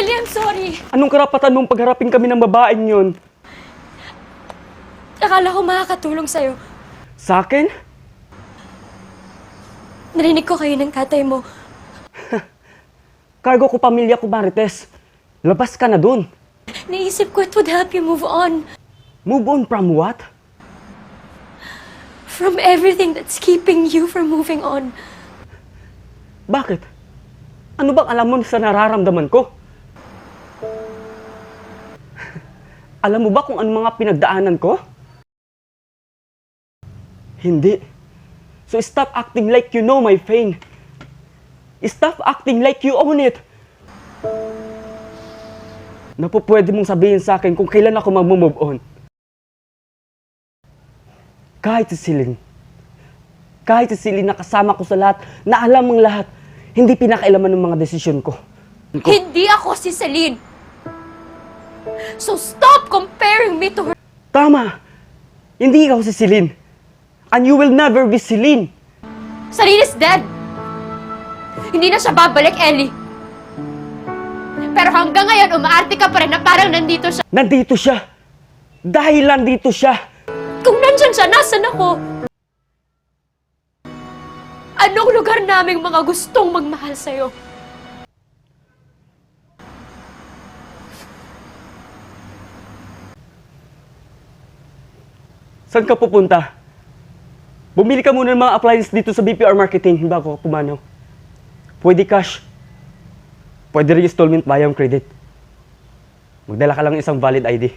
Ellie, I'm sorry. Anong karapatan mong pagharapin kami ng babaeng yun? Akala ko makakatulong sa'yo. Sa akin? Narinig ko kayo ng tatay mo. Cargo ko pamilya ko, Marites. Labas ka na dun. Naisip ko it would help you move on. Move on from what? From everything that's keeping you from moving on. Bakit? Ano bang alam mo sa nararamdaman ko? Alam mo ba kung ano mga pinagdaanan ko? Hindi. So stop acting like you know my pain. Stop acting like you own it. Pwede mong sabihin sa akin kung kailan ako mag-move on. Kahit si Celine. Kahit si Celine na kasama ko sa lahat, na alam mong lahat, hindi pinakailaman ng mga desisyon ko. Hindi ako si Celine. So stop comparing me to her. Tama! Hindi ikaw si Celine. And you will never be Celine. Celine is dead. Hindi na siya babalik, Ellie. Pero hanggang ngayon, umaarte ka pa rin na parang nandito siya. Nandito siya. Dahil nandito siya. Kung nandyan siya, nasan ako? Anong lugar naming mga gustong magmahal sa'yo? Saan ka pupunta? Bumili ka muna ng mga appliances dito sa BPR Marketing bago ka pumanaw. Pwede cash. Pwede rin installment bayang credit. Magdala ka lang isang valid ID.